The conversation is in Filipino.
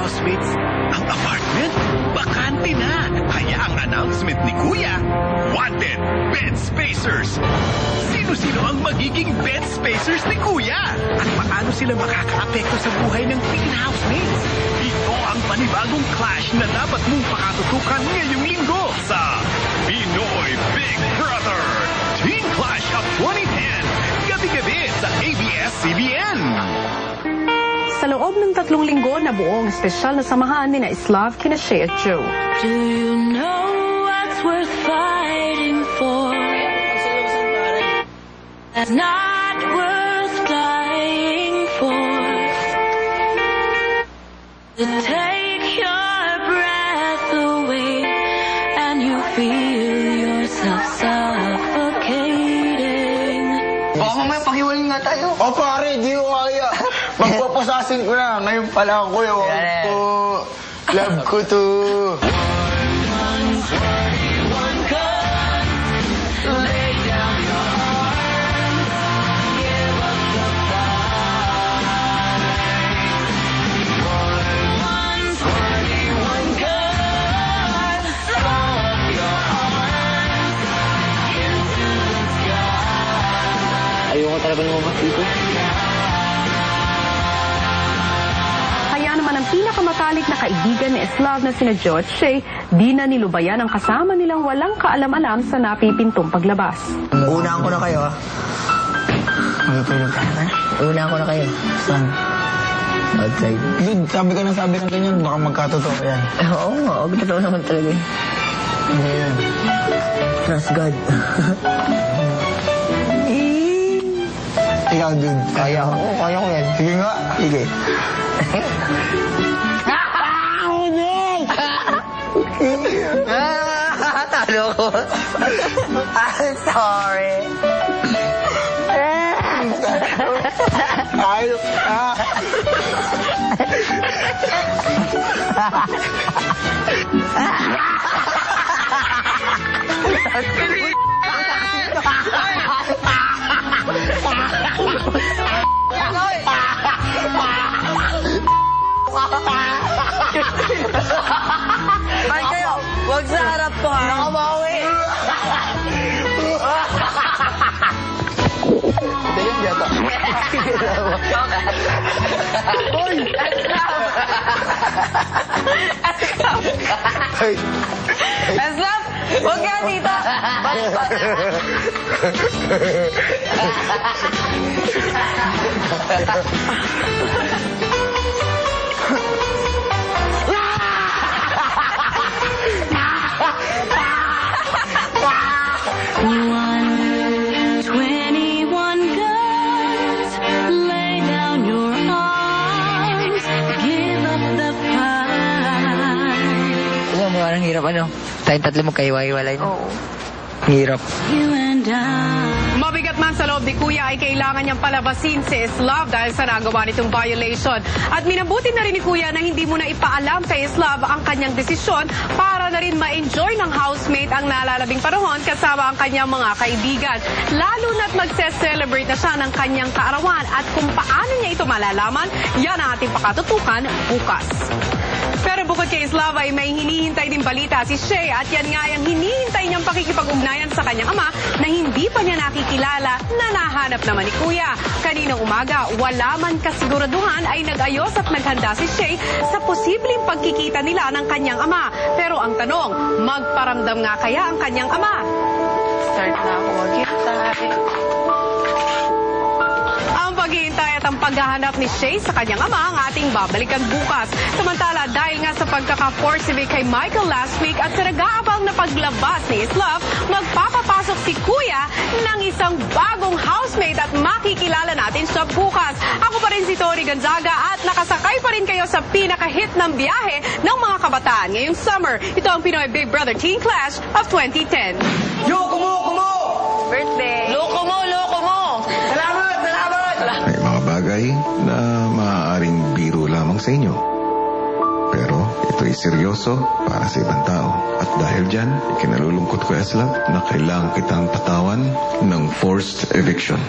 housemates, ang apartment, bakante na. Kaya ang announcement ni Kuya, wanted bed spacers. Sino-sino ang magiging bed spacers ni Kuya? At paano sila makakaapekto sa buhay ng teen housemates? Ito ang panibagong clash na dapat mong pakatutukan ngayong linggo sa Pinoy Big Brother Teen Clash of 2010. Gabi-gabi sa ABS-CBN. Sa loob ng 3 linggo na buong espesyal na samahan ni Slav, Shea at Joe. Do you know what's worth fighting for? That's not worth dying for. To take your breath away and you feel yourself suffocating. Baka mamaya pakiwalin nga tayo. O pare, di ko kaya. Magpapasasin ko na. Ngayon pala ako yung love ko to. Ayoko talaga ng mga dito. Kaya naman ang pinakamatalik na kaibigan ni Slav na sina Joe at Shea, di na nilubayan ang kasama nilang walang kaalam-alam sa napipintong paglabas. Unaan ko na kayo, ha? Magpapilog ka, ha? Unaan ko na kayo. Saan? Outside. Dude, sabi ka ng ganyan, baka magkatotoo yan. Oo nga, totoo naman talaga. Hindi yan. Trust God. Ikaw, dude. Kaya ko. Kaya ko yan. Sige nga. Sige. Talo ko. I'm sorry. Ay kayo, wag sa harap ko ha. Nakabawi. Hindi yan yata. Hoy! Slav, wag ka dito. Ang hirap tayong tatlo magkaiwa-iwalay na. Oo. Hirap. Mabigat man sa loob ni Kuya ay kailangan niyang palabasin si Slav dahil sa nagawa nitong violation. At minabuti na rin ni Kuya na hindi muna ipaalam kay Slav ang kanyang desisyon para na rin ma-enjoy ng housemate ang nalalabing panahon kasama ang kanyang mga kaibigan. Lalo na't magse-celebrate na siya ng kanyang kaarawan at kung paano niya ito malalaman, yan ang ating pakatutukan bukas. Pero bukod kay Slav ay may hinihintay din balita si Shea at yan nga yung hinihintay niyang pakikipag-ugnayan sa kanyang ama na hindi pa niya nakikilala na nahanap naman ni Kuya. Kaninang umaga, wala man kasiguraduhan ay nag-ayos at naghanda si Shea sa posibleng pagkikita nila ng kanyang ama. Pero ang tanong, magparamdam nga kaya ang kanyang ama? Start na ako maghintay. Ang paghihintay at ang paghahanap ni Shea sa kanyang ama ang ating babalikan bukas. Samantala, dahil nga sa pagkaka-forcible kay Michael last week at sa nag-aabang na paglabas ni Slav, magpapapasok si Kuya ng isang bagong housemate at makikilala natin siya bukas. Ako pa rin si Tori Gonzaga at nakasakay pa rin kayo sa pinaka-hit ng biyahe ng mga kabataan ngayong summer. Ito ang Pinoy Big Brother Teen Clash of 2010. Yo, kumo! Birthday. Loko mo! Salamat! May mga bagay na maaaring biro lamang sa inyo. Pero ito'y seryoso para sa ibang tao. At dahil dyan, ikinalulungkot ko, Slav, na kailangan kitang patawan ng forced eviction.